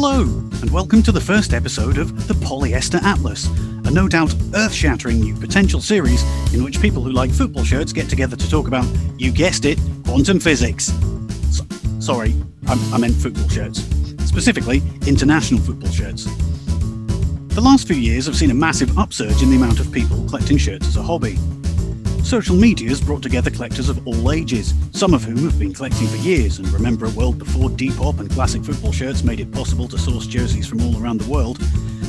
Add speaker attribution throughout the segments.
Speaker 1: Hello, and welcome to the first episode of the Polyester Atlas, a no doubt earth-shattering new potential series in which people who like football shirts get together to talk about, you guessed it, quantum physics. Sorry, I meant football shirts. Specifically, international football shirts. The last few years have seen a massive upsurge in the amount of people collecting shirts as a hobby. Social media has brought together collectors of all ages, some of whom have been collecting for years and remember a world before Depop and classic football shirts made it possible to source jerseys from all around the world,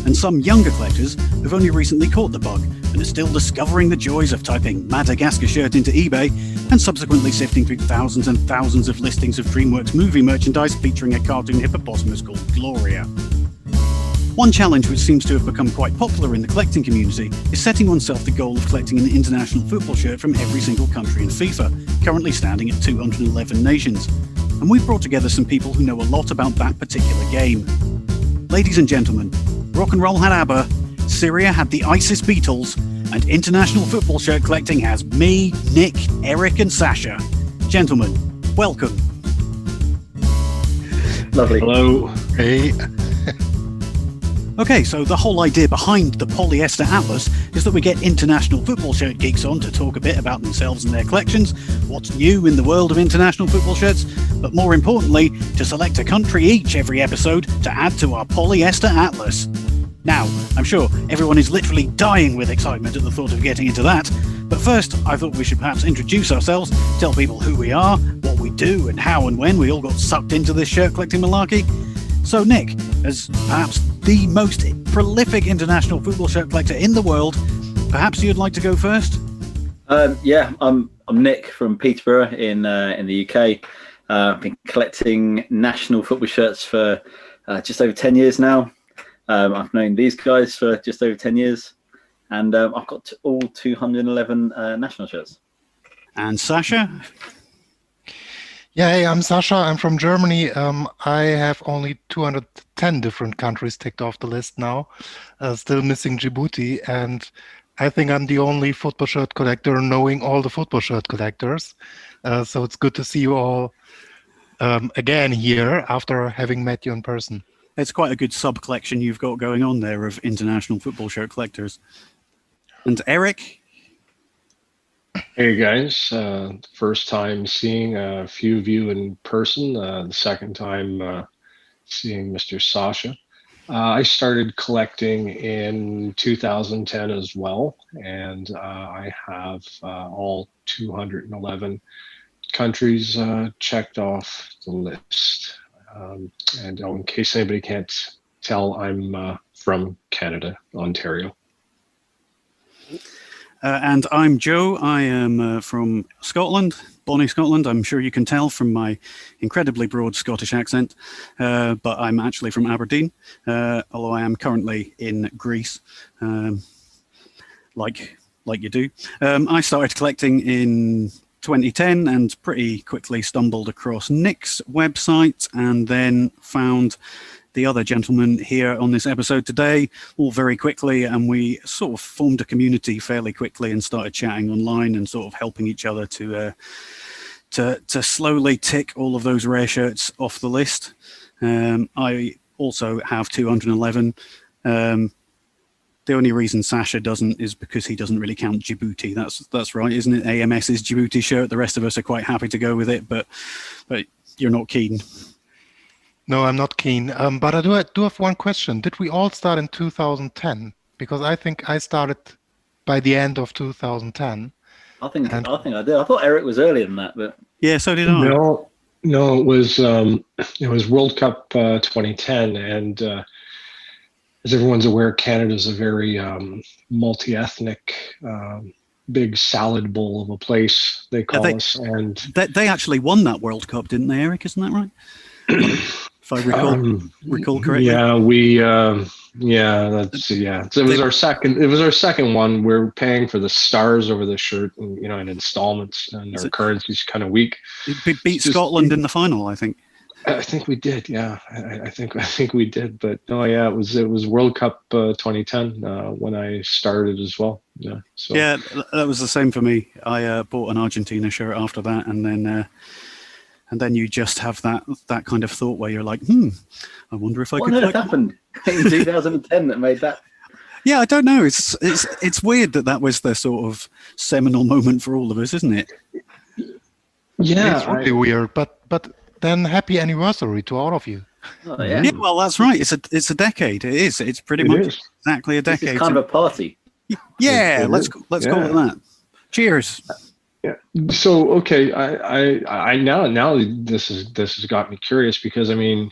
Speaker 1: and some younger collectors who've only recently caught the bug and are still discovering the joys of typing Madagascar shirt into eBay and subsequently sifting through thousands and thousands of listings of DreamWorks movie merchandise featuring a cartoon hippopotamus called Gloria. One challenge which seems to have become quite popular in the collecting community is setting oneself the goal of collecting an international football shirt from every single country in FIFA, currently standing at 211 nations. And we've brought together some people who know a lot about that particular game. Ladies and gentlemen, rock and roll had ABBA, Syria had the ISIS Beatles, and international football shirt collecting has me, Nick, Eric and Sascha. Gentlemen, welcome.
Speaker 2: Lovely.
Speaker 3: Hello.
Speaker 4: Hey.
Speaker 1: Okay, so the whole idea behind the Polyester Atlas is that we get international football shirt geeks on to talk a bit about themselves and their collections, what's new in the world of international football shirts, but more importantly, to select a country each every episode to add to our Polyester Atlas. Now, I'm sure everyone is literally dying with excitement at the thought of getting into that, but first I thought we should perhaps introduce ourselves, tell people who we are, what we do, and how and when we all got sucked into this shirt collecting malarkey. So Nick, as perhaps the most prolific international football shirt collector in the world, perhaps you'd like to go first?
Speaker 2: Yeah, I'm Nick from Peterborough in the UK. I've been collecting national football shirts for just over 10 years now. I've known these guys for just over 10 years, and I've got all 211 national shirts.
Speaker 1: And Sascha?
Speaker 4: Yeah, hey, I'm Sascha. I'm from Germany. I have only 210 different countries ticked off the list now, still missing Djibouti. And I think I'm the only football shirt collector knowing all the football shirt collectors. So it's good to see you all again here after having met you in person.
Speaker 1: It's quite a good sub-collection you've got going on there of international football shirt collectors. And Eric?
Speaker 3: Hey guys, first time seeing a few of you in person, the second time seeing Mr. Sascha. I started collecting in 2010 as well, and I have all 211 countries checked off the list. And in case anybody can't tell, I'm from Canada, Ontario.
Speaker 1: And I'm Joe. I am from Scotland, Bonnie, Scotland. I'm sure you can tell from my incredibly broad Scottish accent, but I'm actually from Aberdeen, although I am currently in Greece, like you do. I started collecting in 2010 and pretty quickly stumbled across Nick's website and then found the other gentleman here on this episode today, all very quickly, and we sort of formed a community fairly quickly and started chatting online and sort of helping each other to slowly tick all of those rare shirts off the list. I also have 211. The only reason Sascha doesn't is because he doesn't really count Djibouti. That's right, isn't it? AMS's Djibouti shirt. The rest of us are quite happy to go with it, but you're not keen.
Speaker 4: No, I'm not keen. But I do have one question. Did we all start in 2010? Because I think I started by the end of 2010.
Speaker 2: I think I did. I thought Eric was earlier than that, but
Speaker 1: yeah, so did I.
Speaker 3: No, it was World Cup 2010, and as everyone's aware, Canada's a very multi-ethnic, big salad bowl of a place. They call us, and
Speaker 1: they actually won that World Cup, didn't they, Eric? Isn't that right? If I recall correctly.
Speaker 3: So it was our second. It was our second one. We're paying for the stars over the shirt, and in installments, and our currency's kind of weak.
Speaker 1: It beat Scotland in the final, I think.
Speaker 3: I think we did. Yeah, I think we did. But no, yeah, it was World Cup 2010 when I started as well. Yeah. So.
Speaker 1: Yeah, that was the same for me. I bought an Argentina shirt after that, and then and then you just have that kind of thought where you're like, I wonder if I
Speaker 2: What
Speaker 1: could.
Speaker 2: on earth happened in 2010 that made that?
Speaker 1: Yeah, I don't know. It's weird that was the sort of seminal moment for all of us, isn't it?
Speaker 3: Yeah,
Speaker 4: It's really weird, but then happy anniversary to all of you.
Speaker 2: Oh, yeah.
Speaker 1: Yeah, well, that's right. It's a decade. It is. It's pretty much
Speaker 3: is.
Speaker 1: exactly a
Speaker 2: This
Speaker 1: decade.
Speaker 2: is kind of a party.
Speaker 1: Yeah,
Speaker 3: It
Speaker 1: let's
Speaker 3: is.
Speaker 1: call it
Speaker 3: Yeah.
Speaker 1: that. Cheers.
Speaker 3: Yeah. So okay, I now this has got me curious, because I mean,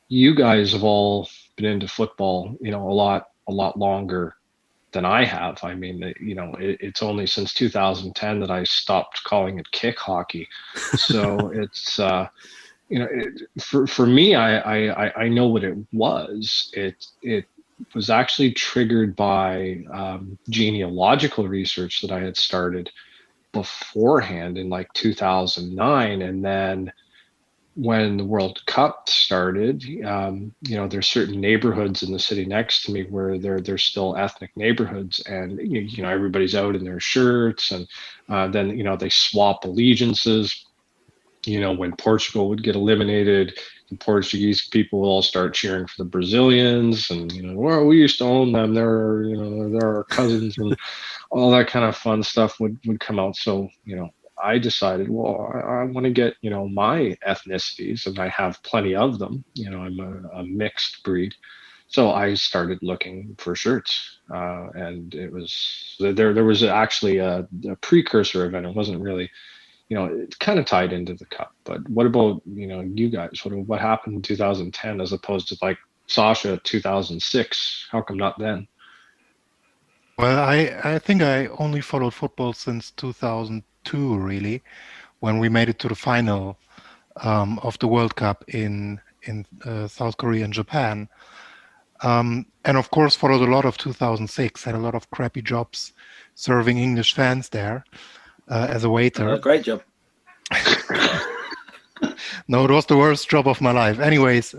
Speaker 3: you guys have all been into football, a lot longer than I have. I mean, it's only since 2010 that I stopped calling it kick hockey. So it's for me, I know what it was. It was actually triggered by genealogical research that I had started beforehand in like 2009, and then when the World Cup started, there's certain neighborhoods in the city next to me where they're still ethnic neighborhoods, and everybody's out in their shirts, and then they swap allegiances. When Portugal would get eliminated, the Portuguese people will all start cheering for the Brazilians, and well, we used to own them. They're our cousins, and all that kind of fun stuff would come out. So I decided, well, I want to get my ethnicities, and I have plenty of them. I'm a mixed breed, so I started looking for shirts, and it was there was actually a precursor event. It wasn't really. It kind of tied into the cup. But what about you guys? What happened in 2010 as opposed to like Sascha 2006? How come not then?
Speaker 4: Well, I think I only followed football since 2002, really, when we made it to the final of the World Cup in South Korea and Japan. And of course, followed a lot of 2006. Had a lot of crappy jobs serving English fans there as a waiter.
Speaker 2: Great job.
Speaker 4: No, it was the worst job of my life. Anyways,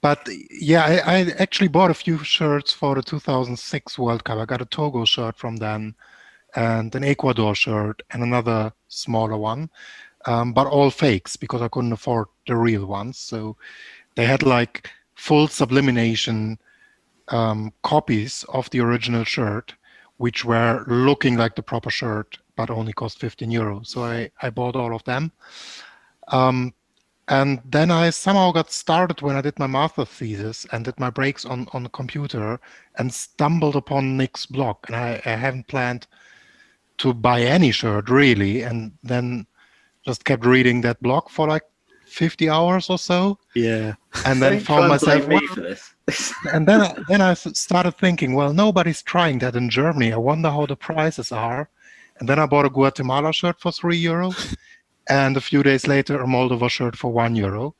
Speaker 4: but yeah, I actually bought a few shirts for the 2006 World Cup. I got a Togo shirt from them, and an Ecuador shirt, and another smaller one, but all fakes because I couldn't afford the real ones. So they had like full sublimation copies of the original shirt, which were looking like the proper shirt, but only cost 15 euros. So I bought all of them. And then I somehow got started when I did my master's thesis and did my breaks on the computer, and stumbled upon Nick's blog. And I haven't planned to buy any shirt really, and then just kept reading that blog for like 50 hours or so.
Speaker 1: Yeah.
Speaker 4: And then found myself,
Speaker 2: me for this.
Speaker 4: and then I started thinking, well, nobody's trying that in Germany. I wonder how the prices are. And then I bought a Guatemala shirt for 3 euros. And a few days later, a Moldova shirt for 1 euro,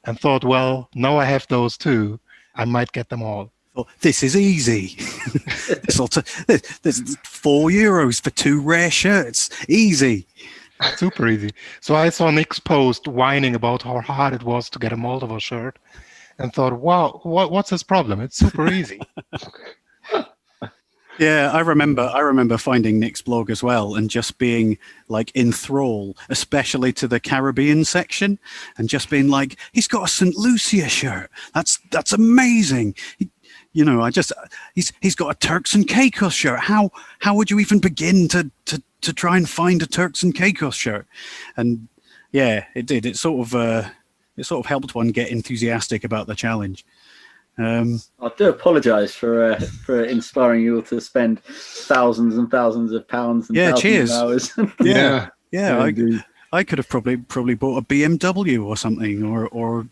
Speaker 4: and thought, well, now I have those too. I might get them all.
Speaker 1: Oh, this is easy. There's 4 euros for 2 rare shirts. Easy.
Speaker 4: Super easy. So I saw Nick's post whining about how hard it was to get a Moldova shirt, and thought, wow, what's his problem? It's super easy.
Speaker 1: Yeah, I remember finding Nick's blog as well, and just being like in thrall, especially to the Caribbean section, and just being like, he's got a St. Lucia shirt. That's amazing. He's got a Turks and Caicos shirt. How would you even begin to try and find a Turks and Caicos shirt? And yeah, it did. It sort of helped one get enthusiastic about the challenge.
Speaker 2: I do apologise for inspiring you all to spend thousands and thousands of pounds and thousands
Speaker 1: cheers.
Speaker 2: of hours.
Speaker 1: Yeah. I could have probably bought a BMW or something, or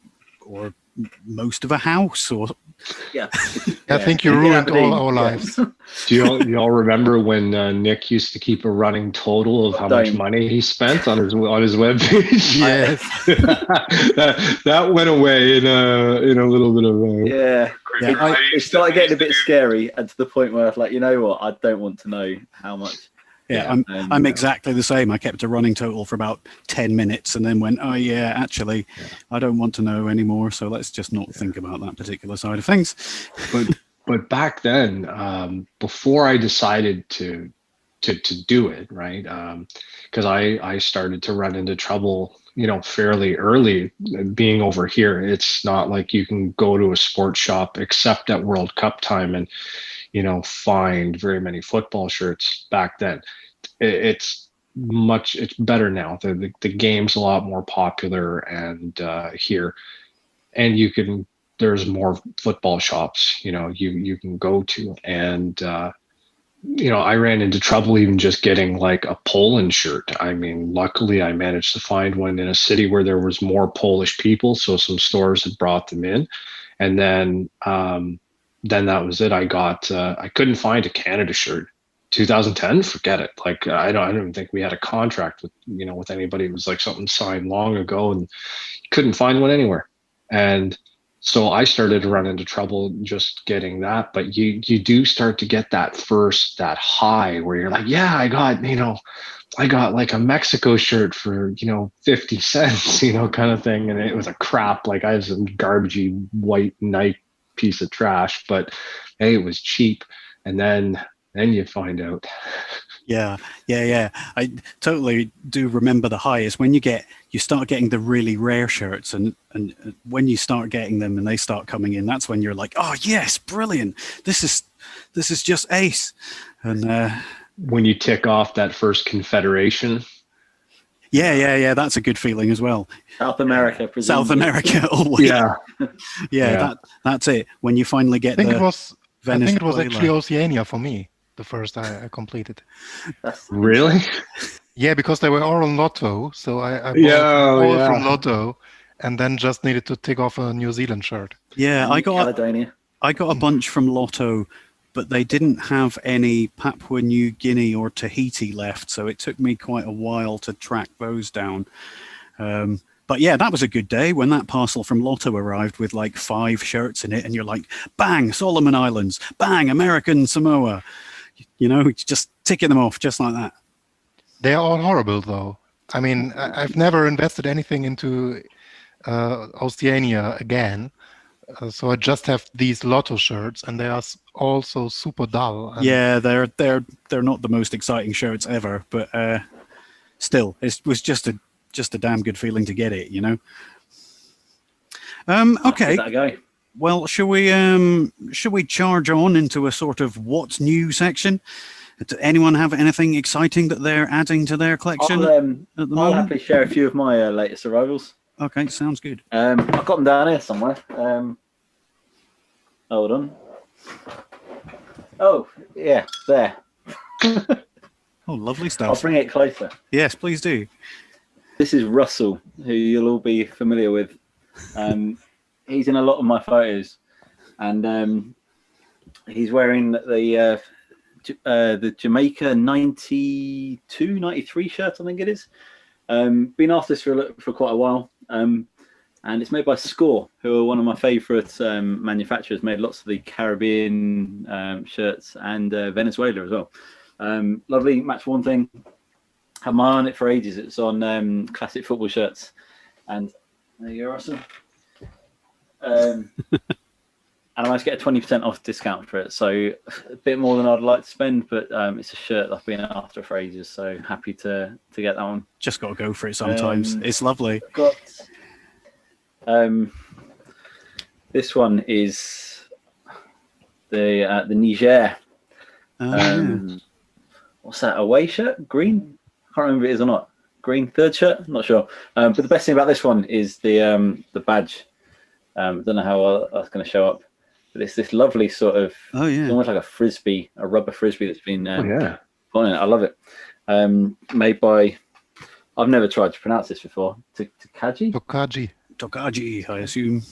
Speaker 1: most of a house, or
Speaker 2: Yeah.
Speaker 4: I think you ruined all our lives.
Speaker 3: Do y'all remember when Nick used to keep a running total of how much money he spent on his webpage?
Speaker 4: Yes.
Speaker 3: that went away in a little bit of
Speaker 2: It started getting a bit scary, and to the point where I was like, you know what, I don't want to know how much.
Speaker 1: Yeah, I'm exactly the same. I kept a running total for about 10 minutes and then went, oh yeah, actually, I don't want to know anymore. So let's just not think about that particular side of things.
Speaker 3: But back then, before I decided to do it, right? Because I started to run into trouble, fairly early being over here. It's not like you can go to a sports shop except at World Cup time and, find very many football shirts. Back then. It's better now. The game's a lot more popular and here, and there's more football shops, you can go to. And, I ran into trouble even just getting like a Poland shirt. I mean, luckily I managed to find one in a city where there was more Polish people. So some stores had brought them in. And then that was it. I couldn't find a Canada shirt. 2010, forget it. Like, I don't even think we had a contract with anybody. It was like something signed long ago and couldn't find one anywhere. And so I started to run into trouble just getting that. But you do start to get that high where you're like, yeah, I got like a Mexico shirt for, 50 cents, kind of thing. And it was a crap, like I had some garbagey white Nike piece of trash, but hey, it was cheap. And then you find out.
Speaker 1: Yeah. I totally do remember the high is when you start getting the really rare shirts, and when you start getting them and they start coming in, that's when you're like, oh yes, brilliant. This is just ace. And
Speaker 3: when you tick off that first Confederation.
Speaker 1: Yeah. That's a good feeling as well.
Speaker 2: South America, presumably.
Speaker 1: South America, always.
Speaker 3: Yeah.
Speaker 1: That's it. When you finally get
Speaker 4: I think it was
Speaker 1: Venezuela.
Speaker 4: actually Oceania for me. The first I completed.
Speaker 3: Really?
Speaker 4: Yeah, because they were all on Lotto, so I bought all from Lotto, and then just needed to tick off a New Zealand shirt.
Speaker 1: Yeah, I got a bunch from Lotto, but they didn't have any Papua New Guinea or Tahiti left, so it took me quite a while to track those down. But yeah, that was a good day when that parcel from Lotto arrived with like 5 shirts in it, and you're like, bang, Solomon Islands, bang, American Samoa. Just ticking them off just like that.
Speaker 4: They're all horrible, though. I mean, I've never invested anything into Oceania again, so I just have these Lotto shirts, and they are also super dull.
Speaker 1: Yeah, they're not the most exciting shirts ever, but still, it was just a damn good feeling to get it, Okay. Well, shall we charge on into a sort of what's new section? Does anyone have anything exciting that they're adding to their collection at the moment?
Speaker 2: I'll happily share a few of my latest arrivals.
Speaker 1: Okay, sounds good.
Speaker 2: I've got them down here somewhere. Hold on. Oh, yeah, there.
Speaker 1: Oh, lovely stuff.
Speaker 2: I'll bring it closer.
Speaker 1: Yes, please do.
Speaker 2: This is Russell, who you'll all be familiar with. He's in a lot of my photos, and he's wearing the Jamaica 92, 93 shirt, I think it is. Been after this for quite a while, and it's made by Score, who are one of my favourite manufacturers. Made lots of the Caribbean shirts and Venezuela as well. Lovely match worn thing. Had my eye on it for ages. It's on classic football shirts, and there you go, Russell. And I managed to get a 20% off discount for it, so a bit more than I'd like to spend, but it's a shirt I've been after for ages, so happy to get that one.
Speaker 1: Just got to go for it sometimes. It's lovely.
Speaker 2: Got this one is the Niger. What's that? Away shirt? Green? I can't remember if it is or not. Green third shirt? I'm not sure. But the best thing about this one is the badge. I don't know how that's going to show up, but it's this lovely sort of, it's almost like a frisbee, a rubber frisbee that's been put on it. I love it. Made by, I've never tried to pronounce this before.
Speaker 1: Tokaji, I assume.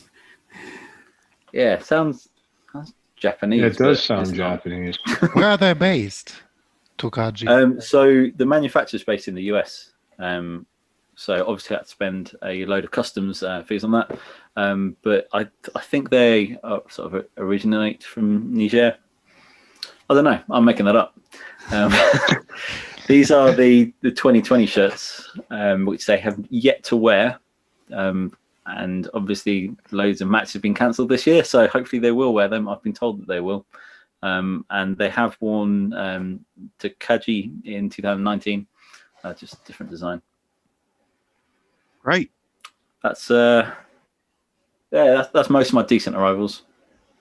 Speaker 2: Yeah, sounds Japanese.
Speaker 3: It does sound Japanese.
Speaker 4: Where are they based? Tokaji.
Speaker 2: So the manufacturer's based in the US. So obviously I had to spend a load of customs fees on that. But I think they sort of originate from Niger. I don't know. I'm making that up. These are the 2020 shirts, which they have yet to wear. And obviously loads of matches have been cancelled this year. So hopefully they will wear them. I've been told that they will. And they have worn Tokaji in 2019. Just a different design.
Speaker 1: Great.
Speaker 2: That's that's most of my decent arrivals.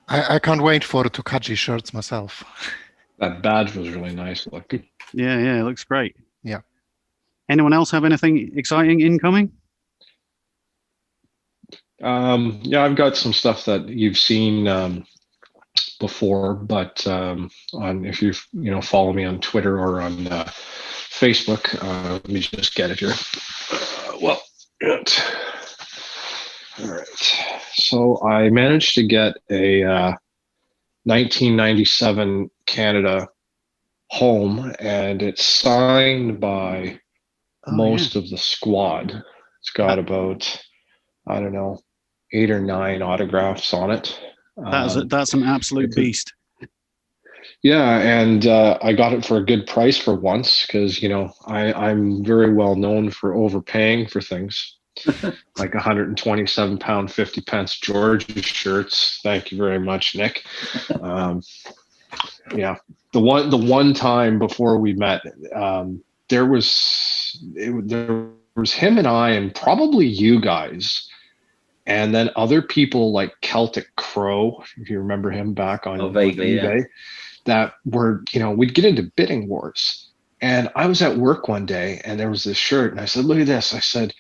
Speaker 4: I can't wait for the Tokaji shirts myself.
Speaker 3: That badge was really nice looking.
Speaker 1: Yeah, it looks great.
Speaker 4: Yeah.
Speaker 1: Anyone else have anything exciting incoming?
Speaker 3: Yeah, I've got some stuff that you've seen before, but if you follow me on Twitter or on Facebook, let me just get it here. All right. So I managed to get a 1997 Canada home, and it's signed by most of the squad. It's got about, I don't know, 8 or 9 autographs on it.
Speaker 1: That's an absolute beast.
Speaker 3: Yeah, and I got it for a good price for once because, I'm very well known for overpaying for things. Like 127 pound 50 pence Georgia shirts. Thank you very much, Nick. Yeah, the one time before we met, there was him and I and probably you guys, and then other people like Celtic Crow, if you remember him back on
Speaker 2: vaguely,
Speaker 3: eBay, that were, we'd get into bidding wars. And I was at work one day and there was this shirt and I said, look at this. I said,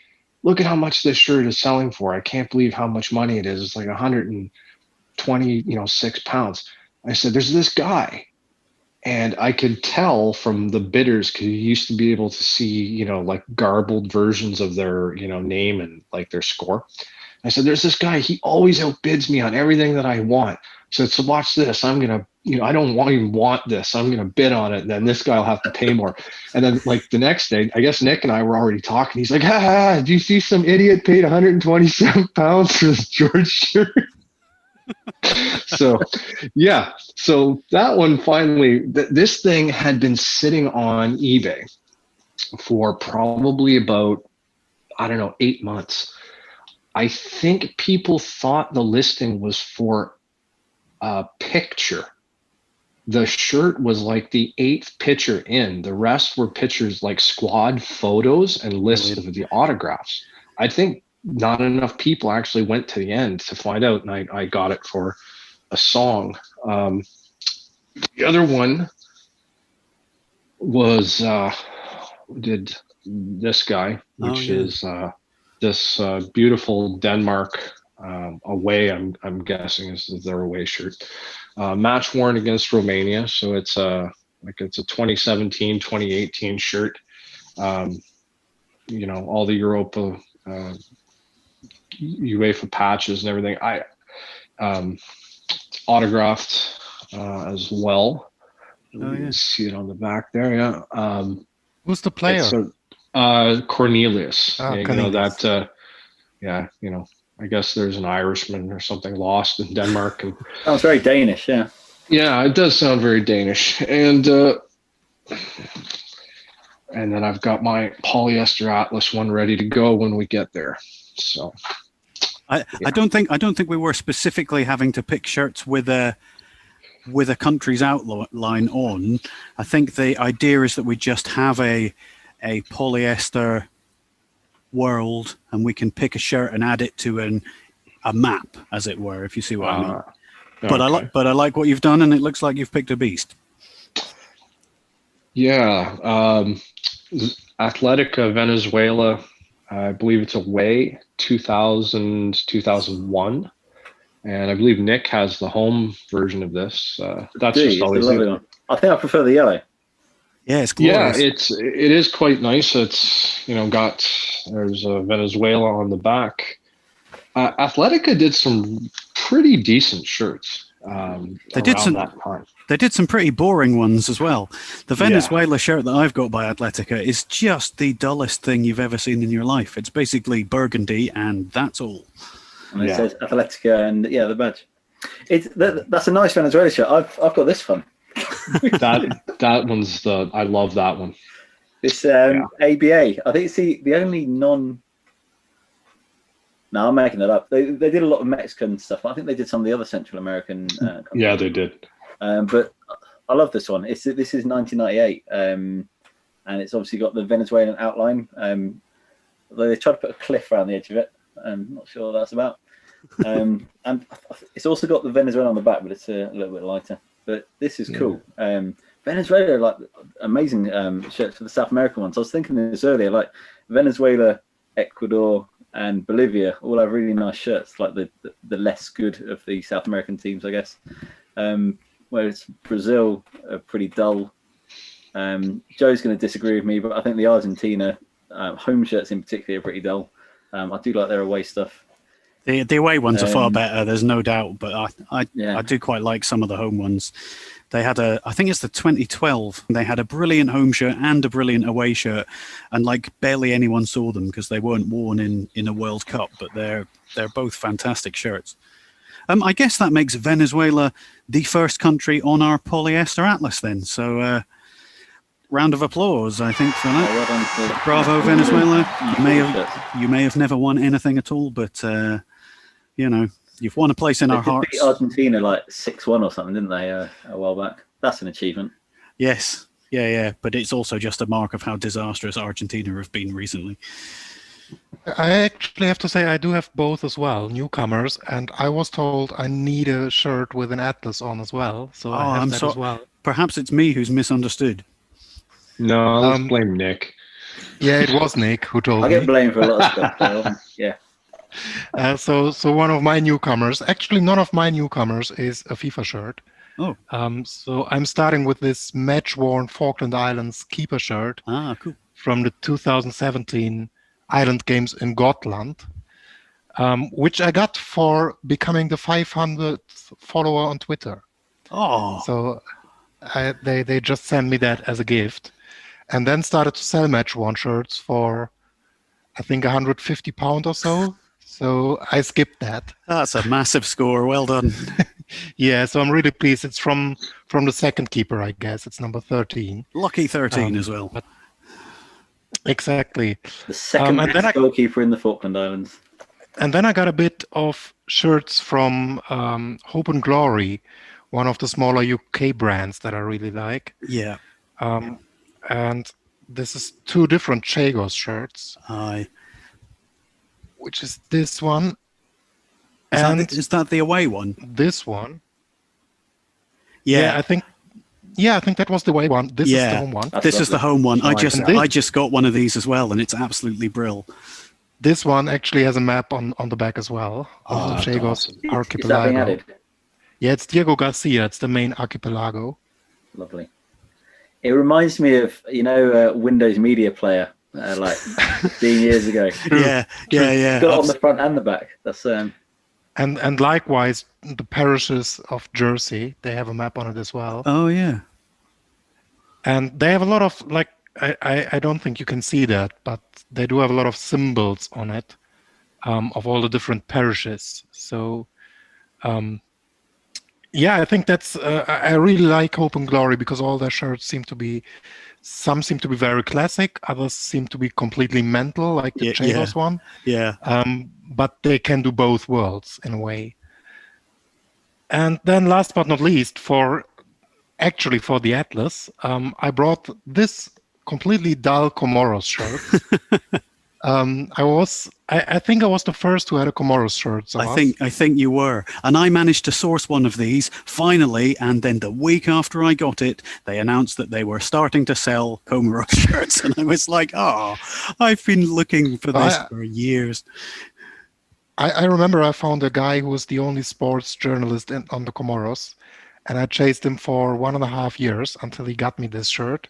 Speaker 3: look at how much this shirt is selling for. I can't believe how much money it is. It's like 126 pounds. I said, there's this guy. And I could tell from the bidders, because you used to be able to see, like garbled versions of their, name and like their score. I said, there's this guy, he always outbids me on everything that I want. So watch this. I'm going to, I don't even want this. I'm going to bid on it. And then this guy will have to pay more. And then like the next day, I guess Nick and I were already talking. He's like, do you see some idiot paid 127 pounds for this George shirt? So, yeah. So that one finally, this thing had been sitting on eBay for probably about, 8 months. I think people thought the listing was for a picture. The shirt was like the 8th picture in. The rest were pictures like squad photos and lists of the autographs. I think not enough people actually went to the end to find out, and I got it for a song. The other one was did this guy, which is this beautiful Denmark away. I'm guessing is their away shirt. Match worn against Romania, so it's a 2017, 2018 shirt. All the Europa UEFA patches and everything. Autographed as well. You see it on the back there. Yeah.
Speaker 4: Who's the player?
Speaker 3: Cornelius.
Speaker 4: Cornelius.
Speaker 3: I guess there's an Irishman or something lost in Denmark. And
Speaker 2: sounds very Danish, yeah.
Speaker 3: Yeah, it does sound very Danish. And then I've got my Polyester Atlas one ready to go when we get there. So
Speaker 1: I don't think we were specifically having to pick shirts with a country's outline on. I think the idea is that we just have a polyester world, and we can pick a shirt and add it to a map, as it were, if you see what I mean. But
Speaker 3: okay.
Speaker 1: I like what you've done, and it looks like you've picked a beast.
Speaker 3: Yeah, Atletica Venezuela, I believe it's away 2001, and I believe Nick has the home version of this. That's just always
Speaker 2: a lovely one. I think I prefer the yellow.
Speaker 1: Yeah, it's glorious.
Speaker 3: Yeah, it is quite nice. It's there's a Venezuela on the back. Atletica did some pretty decent shirts. They did
Speaker 1: some pretty boring ones as well. The Venezuela shirt that I've got by Atletica is just the dullest thing you've ever seen in your life. It's basically burgundy, and that's all.
Speaker 2: And it says Atletica, and the badge. That's a nice Venezuela shirt. I've got this one.
Speaker 3: that one's I love that one.
Speaker 2: This ABA. I think it's the only non. No, I'm making it up. They did a lot of Mexican stuff. I think they did some of the other Central American.
Speaker 3: Yeah, they did.
Speaker 2: But I love this one. This is 1998, and it's obviously got the Venezuelan outline. Although they tried to put a cliff around the edge of it. I'm not sure what that's about. And it's also got the Venezuela on the back, but it's a little bit lighter. But this is cool. Venezuela, like amazing shirts for the South American ones. I was thinking this earlier, like Venezuela, Ecuador, and Bolivia all have really nice shirts, like the less good of the South American teams, I guess. Whereas Brazil are pretty dull. Joe's going to disagree with me, but I think the Argentina home shirts in particular are pretty dull. I do like their away stuff.
Speaker 1: The away ones are far better, there's no doubt, but I do quite like some of the home ones. They had I think it's the 2012, they had a brilliant home shirt and a brilliant away shirt, and like barely anyone saw them because they weren't worn in a World Cup, but they're both fantastic shirts. I guess that makes Venezuela the first country on our Polyester Atlas then, so round of applause, I think, for that.
Speaker 2: Well done.
Speaker 1: Bravo, Venezuela. You may have never won anything at all, but you've won a place in our hearts.
Speaker 2: They beat Argentina like 6-1 or something, didn't they, a while back? That's an achievement.
Speaker 1: Yes, yeah, but it's also just a mark of how disastrous Argentina have been recently.
Speaker 4: I actually have to say I do have both as well, newcomers, and I was told I need a shirt with an Atlas on as well, so I have that as well.
Speaker 1: Perhaps it's me who's misunderstood.
Speaker 3: No, let's blame Nick.
Speaker 4: Yeah, it was Nick who told me.
Speaker 2: I get blamed for a lot of stuff. So, yeah.
Speaker 4: So one of my newcomers, actually none of my newcomers is a FIFA shirt.
Speaker 1: Oh.
Speaker 4: So I'm starting with this match-worn Falkland Islands keeper shirt.
Speaker 1: Cool.
Speaker 4: From the 2017 Island Games in Gotland, which I got for becoming the 500th follower on Twitter.
Speaker 1: Oh.
Speaker 4: So they just sent me that as a gift. And then started to sell match-worn shirts for, I think, £150 or so. So I skipped that.
Speaker 1: That's a massive score. Well done.
Speaker 4: Yeah, so I'm really pleased. It's from the second keeper, I guess. It's number 13.
Speaker 1: Lucky 13 as well.
Speaker 4: Exactly.
Speaker 2: The second best goalkeeper in the Falkland Islands.
Speaker 4: And then I got a bit of shirts from Hope and Glory, one of the smaller UK brands that I really like.
Speaker 1: Yeah.
Speaker 4: And this is two different Chagos shirts.
Speaker 1: Aye.
Speaker 4: Which is this one.
Speaker 1: Is that the away one?
Speaker 4: This one.
Speaker 1: Yeah.
Speaker 4: I think that was the away one. This is the home one.
Speaker 1: This is the home one. I just got one of these as well, and it's absolutely brill.
Speaker 4: This one actually has a map on the back as well of the Chagos archipelago.
Speaker 2: Is that being added?
Speaker 4: Yeah, it's Diego Garcia. It's the main archipelago.
Speaker 2: Lovely. It reminds me of, Windows Media Player, like 15 years ago.
Speaker 1: Yeah.
Speaker 2: Got it on the front and the back. That's
Speaker 4: And likewise, the parishes of Jersey, they have a map on it as well.
Speaker 1: Oh, yeah.
Speaker 4: And they have a lot of, like, I don't think you can see that, but they do have a lot of symbols on it of all the different parishes. So, I think that's, I really like Hope and Glory because all their shirts some seem to be very classic, others seem to be completely mental, like the Chagos one.
Speaker 1: Yeah.
Speaker 4: But they can do both worlds in a way. And then last but not least, for the Atlas, I brought this completely dull Comoros shirt. I think I was the first who had a Comoros shirt. So
Speaker 1: I think you were. And I managed to source one of these finally, and then the week after I got it, they announced that they were starting to sell Comoros shirts. And I was like, I've been looking for this for years.
Speaker 4: I remember I found a guy who was the only sports journalist on the Comoros, and I chased him for 1.5 years until he got me this shirt,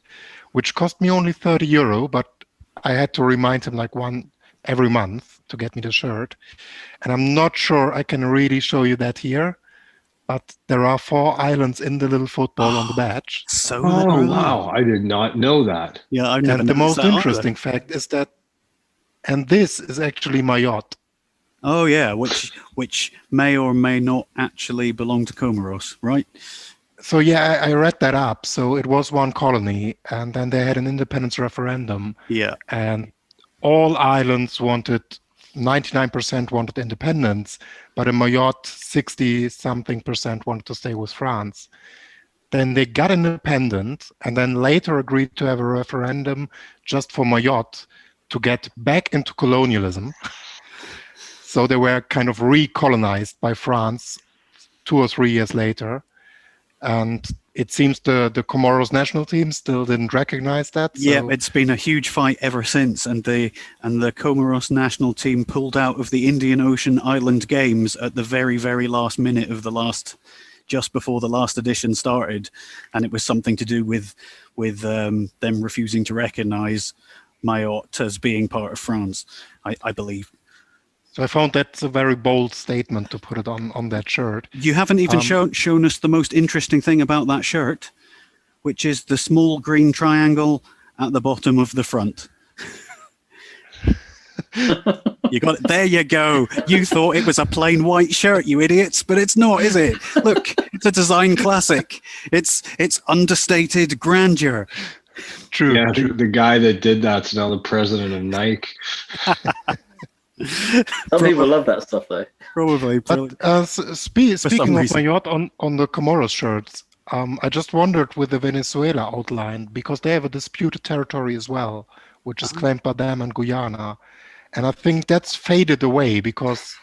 Speaker 4: which cost me only €30, but I had to remind him like one every month to get me the shirt. And I'm not sure I can really show you that here, but there are 4 islands in the little football on the badge.
Speaker 3: Wow, I did not know that.
Speaker 1: Yeah, I've never
Speaker 4: And the most
Speaker 1: noticed that
Speaker 4: interesting
Speaker 1: either.
Speaker 4: fact is that, and this is actually my yacht.
Speaker 1: Oh yeah, which may or may not actually belong to Comoros, right?
Speaker 4: So yeah, I read that up. So it was one colony, and then they had an independence referendum.
Speaker 1: Yeah.
Speaker 4: And all islands 99% wanted independence, but in Mayotte, 60-something% wanted to stay with France. Then they got independent, and then later agreed to have a referendum just for Mayotte, to get back into colonialism. So they were kind of recolonized by France 2 or 3 years later. And it seems the Comoros national team still didn't recognize that.
Speaker 1: Yeah,
Speaker 4: So
Speaker 1: it's been a huge fight ever since, and the Comoros national team pulled out of the Indian Ocean Island Games at the very, very last minute of just before the last edition started, and it was something to do with them refusing to recognise Mayotte as being part of France, I believe.
Speaker 4: So I found that's a very bold statement to put it on that shirt.
Speaker 1: You haven't even shown us the most interesting thing about that shirt, which is the small green triangle at the bottom of the front. You got it. There you go. You thought it was a plain white shirt, you idiots, but it's not, is it? Look, it's a design classic. It's understated grandeur.
Speaker 4: True.
Speaker 3: Yeah, the guy that did that's now the president of Nike.
Speaker 2: Some people love that stuff, though.
Speaker 1: Probably.
Speaker 4: But speaking of Mayotte on the Comoros shirts, I just wondered with the Venezuela outline, because they have a disputed territory as well, which is claimed by them and Guyana. And I think that's faded away because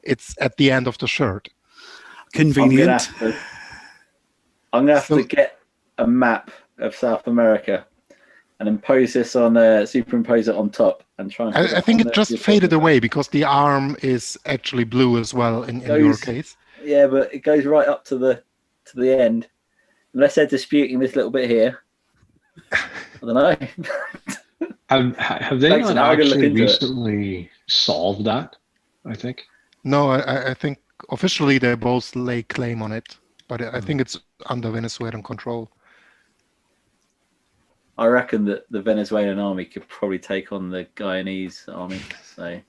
Speaker 4: it's at the end of the shirt.
Speaker 1: Convenient.
Speaker 2: I'm going to have to get a map of South America and superimpose it on top and try and...
Speaker 4: I think it just faded away because the arm is actually blue as well in your case.
Speaker 2: Yeah, but it goes right up to the end. Unless they're disputing this little bit here. I don't know.
Speaker 3: Have they not actually recently solved that, I think?
Speaker 4: No, I think officially they both lay claim on it, but I think it's under Venezuelan control.
Speaker 2: I reckon that the Venezuelan army could probably take on the Guyanese army. So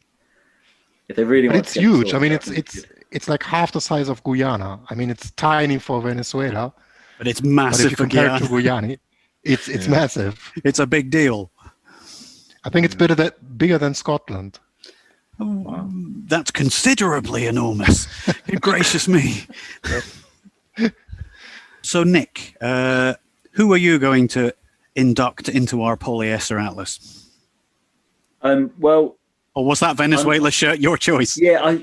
Speaker 2: if they really want
Speaker 4: it's huge. I mean, it's like half the size of Guyana. I mean, it's tiny for Venezuela,
Speaker 1: but it's massive for Guyana.
Speaker 4: To Guyana. It's massive.
Speaker 1: It's a big deal.
Speaker 4: I think it's bigger than Scotland.
Speaker 1: Oh, wow. That's considerably enormous. Good gracious me. So, Nick, who are you going to induct into our Polyester Atlas?
Speaker 2: Well,
Speaker 1: or was that Venezuela shirt your choice?
Speaker 2: Yeah,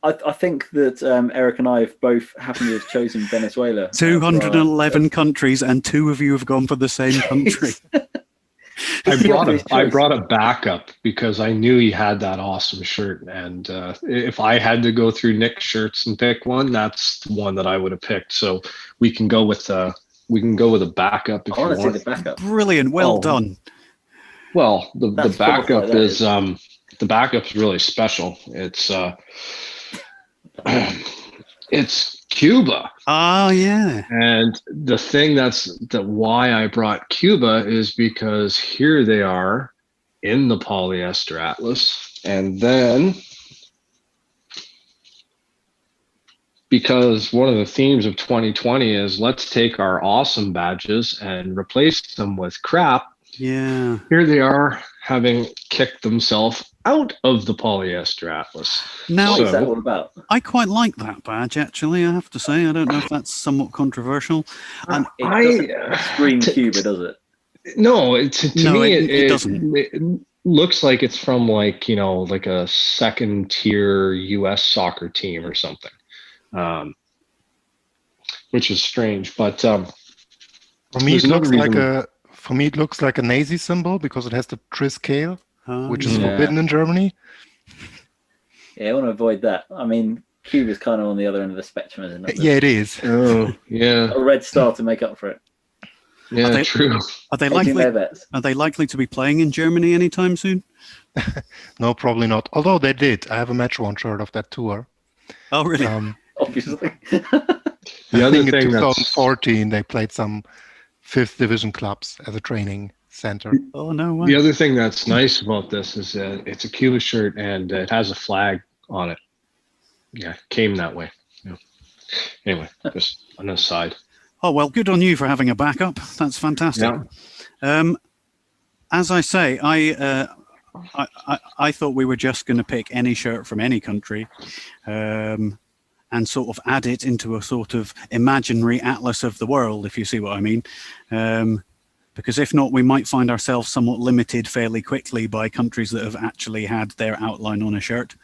Speaker 2: I think that Eric and I have both happened to have chosen Venezuela.
Speaker 1: 211 countries, and two of you have gone for the same country.
Speaker 3: I brought a backup because I knew he had that awesome shirt, and if I had to go through Nick's shirts and pick one, that's the one that I would have picked. So we can go with a backup if you want.
Speaker 2: See the backup.
Speaker 1: Brilliant, well done.
Speaker 3: Well, the backup is the backup's really special. It's Cuba.
Speaker 1: Oh yeah.
Speaker 3: And the thing why I brought Cuba is because here they are in the Polyester Atlas, and then because one of the themes of 2020 is let's take our awesome badges and replace them with crap.
Speaker 1: Yeah.
Speaker 3: Here they are having kicked themselves out of the Polyester Atlas.
Speaker 1: Now,
Speaker 2: what is that all about?
Speaker 1: I quite like that badge, actually, I have to say. I don't know if that's somewhat controversial. And
Speaker 2: it doesn't scream Cuba, does it?
Speaker 3: No, to me,
Speaker 1: it doesn't.
Speaker 3: It looks like it's from like a second tier US soccer team or something, which is strange. But
Speaker 4: for me, it looks like a Nazi symbol because it has the Triskele, which is forbidden in Germany.
Speaker 2: Yeah, I want to avoid that. I mean, Cuba's kind of on the other end of the spectrum, isn't it?
Speaker 4: Yeah, it is.
Speaker 3: Oh, yeah.
Speaker 2: A red star to make up for it.
Speaker 3: Yeah, true.
Speaker 1: Are they likely to be playing in Germany anytime soon?
Speaker 4: No, probably not. Although they did. I have a match worn shirt of that tour.
Speaker 1: Oh, really?
Speaker 2: Obviously.
Speaker 3: The other thing
Speaker 4: in 2014, they played some 5th division clubs as a training center.
Speaker 1: Oh, no way.
Speaker 3: The other thing that's nice about this is it's a Cuba shirt and it has a flag on it. Yeah, came that way. Yeah. Anyway, just an aside.
Speaker 1: Oh, well, good on you for having a backup. That's fantastic. Yeah. As I say, I thought we were just going to pick any shirt from any country and sort of add it into a sort of imaginary atlas of the world, if you see what I mean. because if not, we might find ourselves somewhat limited fairly quickly by countries that have actually had their outline on a shirt.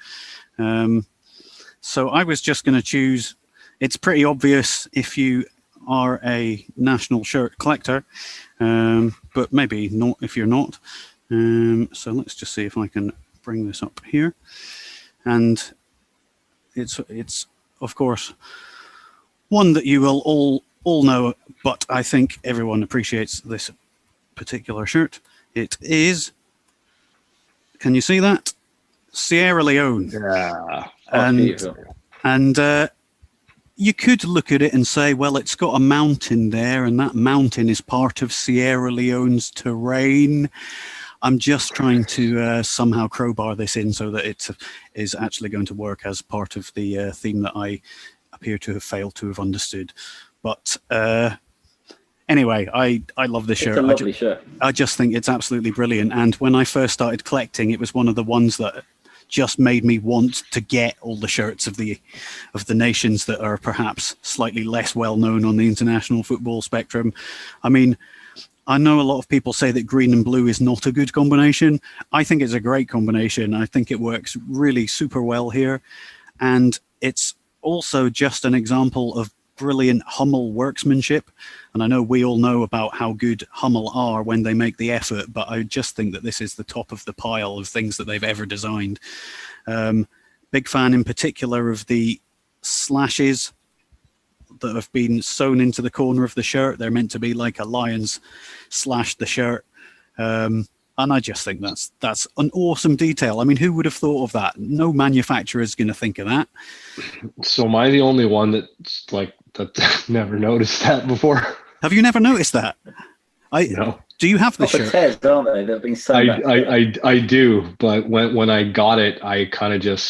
Speaker 1: So I was just going to choose, it's pretty obvious if you are a national shirt collector, but maybe not if you're not. So let's just see if I can bring this up here. And it's of course one that you will all know, but I think everyone appreciates this particular shirt. It is, can you see that? Sierra Leone.
Speaker 3: Yeah.
Speaker 1: And you could look at it and say, well, it's got a mountain there, and that mountain is part of Sierra Leone's terrain. I'm just trying to somehow crowbar this in so that it is actually going to work as part of the theme that I appear to have failed to have understood. But anyway, I love this shirt.
Speaker 2: It's a lovely shirt.
Speaker 1: I just think it's absolutely brilliant. And when I first started collecting, it was one of the ones that just made me want to get all the shirts of the nations that are perhaps slightly less well known on the international football spectrum. I mean, I know a lot of people say that green and blue is not a good combination. I think it's a great combination. I think it works really super well here. And it's also just an example of brilliant Hummel workmanship. And I know we all know about how good Hummel are when they make the effort, but I just think that this is the top of the pile of things that they've ever designed. Big fan in particular of the slashes that have been sewn into the corner of the shirt. They're meant to be like a lion's slashed the shirt. And I just think that's an awesome detail. I mean, who would have thought of that? No manufacturer is going to think of that.
Speaker 3: So am I the only one that's like that never noticed that before?
Speaker 1: Have you never noticed that?
Speaker 3: No.
Speaker 1: Do you have the shirt?
Speaker 2: Tears, aren't they? They've been sewn back.
Speaker 3: I do, but when I got it, I kind of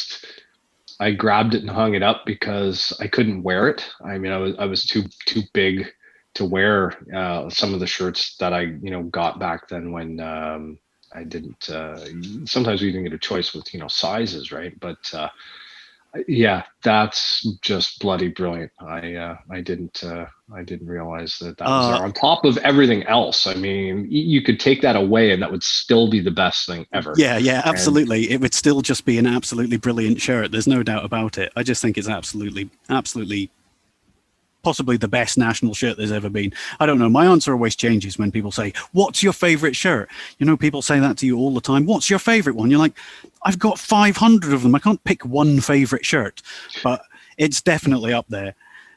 Speaker 3: I grabbed it and hung it up because I couldn't wear it. I mean, I was too big to wear some of the shirts that I got back then when I didn't. Sometimes we didn't get a choice with sizes, right? But yeah, that's just bloody brilliant. I didn't realize that was there on top of everything else. I mean, you could take that away and that would still be the best thing ever.
Speaker 1: Yeah, absolutely. It would still just be an absolutely brilliant shirt. There's no doubt about it. I just think it's absolutely possibly the best national shirt there's ever been. I don't know. My answer always changes when people say, what's your favorite shirt? People say that to you all the time. What's your favorite one? You're like, I've got 500 of them. I can't pick one favorite shirt, but it's definitely up there.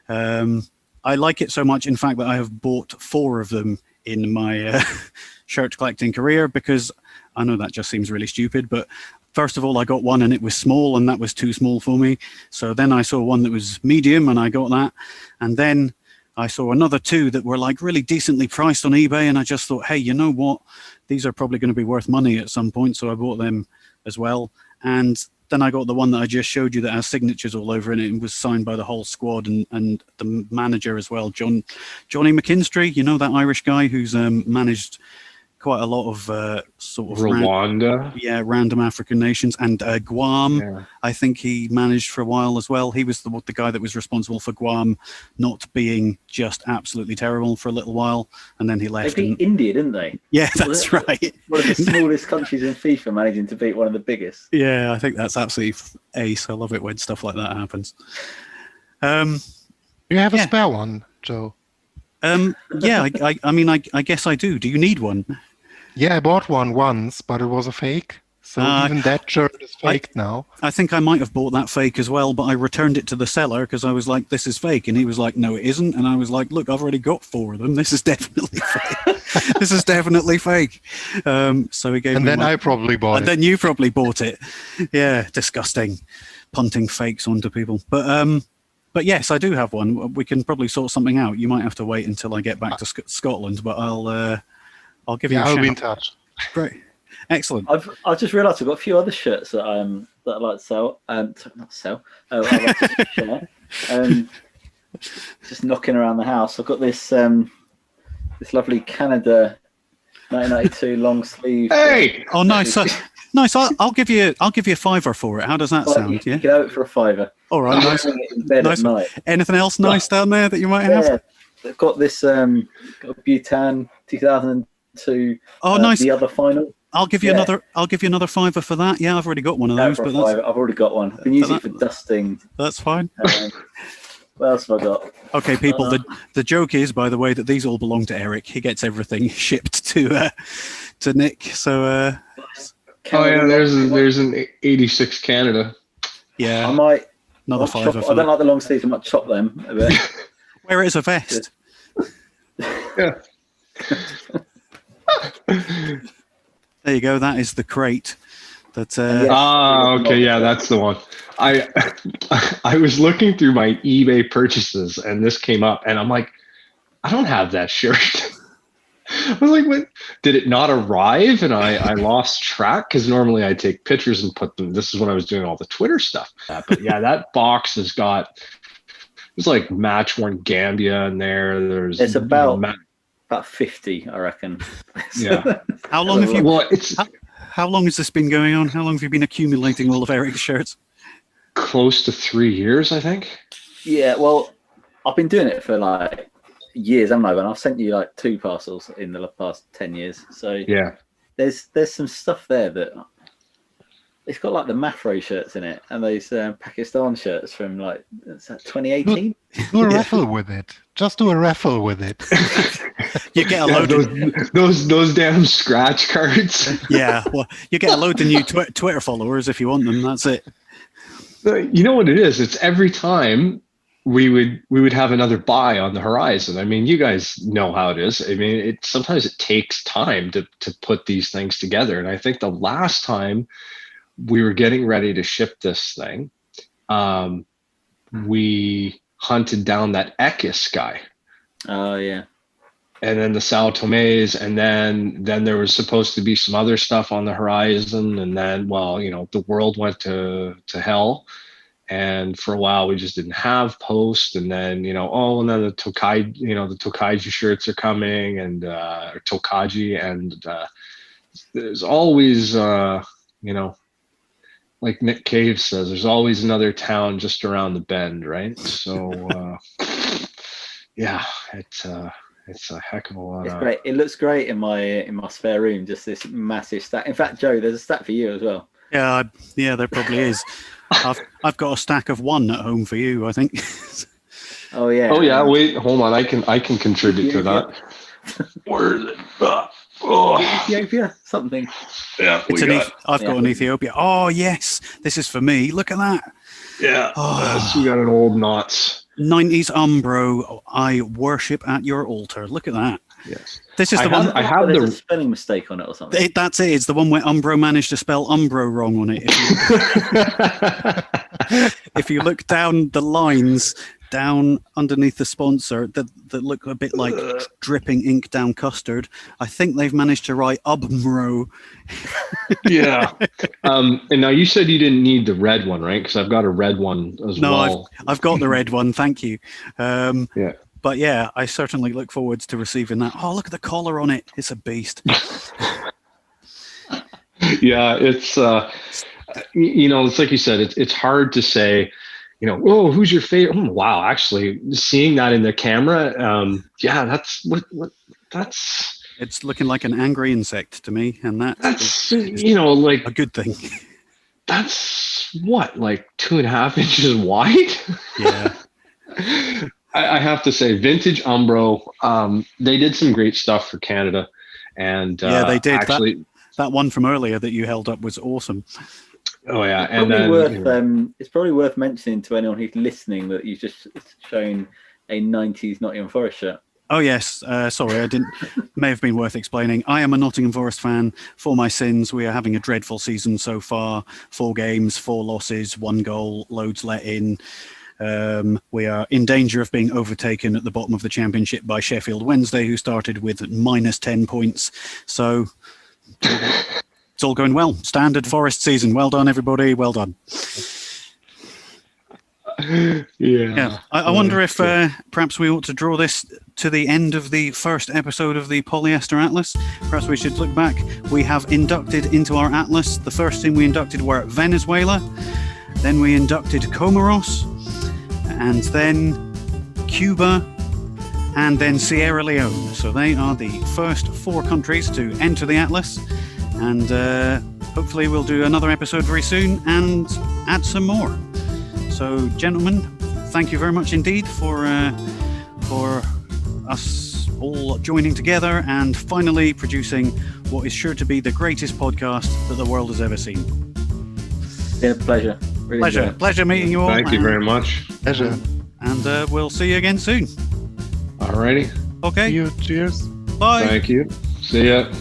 Speaker 1: I like it so much, in fact, that I have bought 4 of them in my shirt collecting career, because I know that just seems really stupid, but first of all, I got one and it was small, and that was too small for me. So then I saw one that was medium and I got that. And then I saw another 2 that were like really decently priced on eBay. And I just thought, hey, you know what? These are probably going to be worth money at some point. So I bought them as well. And then I got the one that I just showed you that has signatures all over it. And it was signed by the whole squad and the manager as well, Johnny McKinstry, that Irish guy who's managed quite a lot of sort of
Speaker 3: Rwanda,
Speaker 1: random African nations, and Guam.
Speaker 3: Yeah.
Speaker 1: I think he managed for a while as well. He was the guy that was responsible for Guam not being just absolutely terrible for a little while, and then he left.
Speaker 2: They beat India, didn't they?
Speaker 1: Yeah, that's right.
Speaker 2: One of the smallest countries in FIFA managing to beat one of the biggest.
Speaker 1: Yeah, I think that's absolutely ace. I love it when stuff like that happens.
Speaker 4: You have a spare one, Joe?
Speaker 1: Yeah, I mean, I guess I do. Do you need one?
Speaker 4: Yeah, I bought one once, but it was a fake. So even that shirt is fake now.
Speaker 1: I think I might have bought that fake as well, but I returned it to the seller because I was like, this is fake. And he was like, no, it isn't. And I was like, look, I've already got 4 of them. This is definitely fake. This is definitely fake. So he gave me
Speaker 4: then I probably bought it.
Speaker 1: And then you probably bought it. Yeah, disgusting. Punting fakes onto people. But yes, I do have one. We can probably sort something out. You might have to wait until I get back to Scotland, but I'll give you a shout.
Speaker 4: I'll be in touch.
Speaker 1: Great. Excellent.
Speaker 2: I've just realised I've got a few other shirts that I like to sell. Not sell. I like to share. Just knocking around the house. I've got this lovely Canada 1992 long sleeve.
Speaker 3: Hey!
Speaker 1: Oh, nice. Nice. I'll give you a $5 for it. How does that sound?
Speaker 2: You can have it for a $5.
Speaker 1: All right. Nice.
Speaker 2: In bed
Speaker 1: Nice.
Speaker 2: at night.
Speaker 1: Anything else nice down there that you might have?
Speaker 2: I've got this got Bhutan to
Speaker 1: nice.
Speaker 2: the other final.
Speaker 1: I'll give you another £5 for that. Yeah, I've already got one of those. But
Speaker 2: I've already got one. I've been using it for dusting.
Speaker 1: That's fine.
Speaker 2: What else have I got?
Speaker 1: Okay, people. The joke is, by the way, that these all belong to Eric. He gets everything shipped to Nick. So.
Speaker 3: There's an 86 Canada.
Speaker 1: Yeah.
Speaker 2: I might.
Speaker 1: Another £5 for
Speaker 2: I don't like the long sleeves. I might chop them a bit.
Speaker 1: Wear it as a vest.
Speaker 3: Yeah.
Speaker 1: There you go. That is the crate. That.
Speaker 3: Okay. Yeah, that's the one. I was looking through my eBay purchases, and this came up, and I'm like, I don't have that shirt. I was like, what? Did it not arrive? And I lost track, because normally I take pictures and put them. This is when I was doing all the Twitter stuff. But yeah, that box has got. There's like match worn Gambia in there. There's
Speaker 2: it's about 50, I reckon.
Speaker 3: Yeah.
Speaker 1: How long have you?
Speaker 3: Well,
Speaker 1: how long has this been going on? How long have you been accumulating all of Eric's shirts?
Speaker 3: Close to 3 years, I think.
Speaker 2: Yeah. Well, I've been doing it for like years, haven't I? And I've sent you like 2 parcels in the past 10 years. So
Speaker 3: yeah,
Speaker 2: there's some stuff there that it's got like the Mafro shirts in it, and those Pakistan shirts from like 2018.
Speaker 4: Do a raffle with it. Just do a raffle with it.
Speaker 1: You get a load
Speaker 3: of those damn scratch cards.
Speaker 1: Yeah, well, you get a load of new Twitter followers if you want them. That's it.
Speaker 3: You know what it is? It's every time we would have another buy on the horizon. I mean, you guys know how it is. I mean, sometimes it takes time to put these things together. And I think the last time we were getting ready to ship this thing, we hunted down that Ekis guy.
Speaker 2: Oh yeah.
Speaker 3: And then the Sao Tomes, and then there was supposed to be some other stuff on the horizon, and then, well, the world went to hell, and for a while we just didn't have post, and then and then the Tokaji shirts are coming, and Tokaji, and there's always like Nick Cave says, there's always another town just around the bend, right? So yeah, it's a heck of a lot.
Speaker 2: It's great. It looks great in my spare room. Just this massive stack. In fact, Joe, there's a stack for you as well.
Speaker 1: Yeah, there probably is. I've got a stack of 1 at home for you, I think.
Speaker 2: Oh yeah.
Speaker 3: Oh yeah. Wait, hold on. I can contribute to that. Where is it?
Speaker 2: Ethiopia, something.
Speaker 3: Yeah,
Speaker 1: I've got an Ethiopia. Oh yes, this is for me. Look at that.
Speaker 3: Yeah. So you got an old knots.
Speaker 1: 90s Umbro, I worship at your altar. Look at that.
Speaker 3: Yes.
Speaker 1: This is the one.
Speaker 2: I have a spelling mistake on it or something.
Speaker 1: That's it. It's the one where Umbro managed to spell Umbro wrong on it. If you look down the lines down underneath the sponsor that look a bit like dripping ink down custard, I think they've managed to write Umbro.
Speaker 3: Yeah. And now you said you didn't need the red one, right? Because I've got a red one as well.
Speaker 1: No, I've got the red one. Thank you.
Speaker 3: Yeah.
Speaker 1: But yeah, I certainly look forward to receiving that. Oh, look at the collar on it. It's a beast.
Speaker 3: Yeah, it's it's like you said, it's hard to say, oh, who's your favorite? Oh, wow, actually seeing that in the camera, that's
Speaker 1: it's looking like an angry insect to me, and that's
Speaker 3: like
Speaker 1: a good thing.
Speaker 3: That's what, like 2.5 inches wide?
Speaker 1: Yeah.
Speaker 3: I have to say, vintage Umbro, they did some great stuff for Canada, and
Speaker 1: yeah, they did.
Speaker 3: Actually,
Speaker 1: that one from earlier that you held up was awesome.
Speaker 3: Oh yeah,
Speaker 2: it's probably worth mentioning to anyone who's listening that you've just shown a 90s Nottingham Forest shirt.
Speaker 1: Oh yes, sorry, I didn't. May have been worth explaining. I am a Nottingham Forest fan for my sins. We are having a dreadful season so far. 4 games, 4 losses, 1 goal, loads let in. We are in danger of being overtaken at the bottom of the championship by Sheffield Wednesday, who started with -10 points. So it's all going well. Standard Forest season. Well done, everybody. Well done.
Speaker 3: Yeah.
Speaker 1: I wonder if perhaps we ought to draw this to the end of the first episode of the Polyester Atlas. Perhaps we should look back. We have inducted into our atlas. The first team we inducted were Venezuela. Then we inducted Comoros. And then Cuba. and then Sierra Leone. So they are the first 4 countries to enter the Atlas, and hopefully we'll do another episode very soon and add some more. So, gentlemen, thank you very much indeed for us all joining together and finally producing what is sure to be the greatest podcast that the world has ever seen.
Speaker 2: Yeah, pleasure. Really
Speaker 1: Pleasure meeting you all.
Speaker 3: Thank you very much.
Speaker 4: Pleasure.
Speaker 1: And we'll see you again soon.
Speaker 3: Alrighty.
Speaker 1: Okay.
Speaker 4: See you. Cheers.
Speaker 1: Bye.
Speaker 3: Thank you. See ya.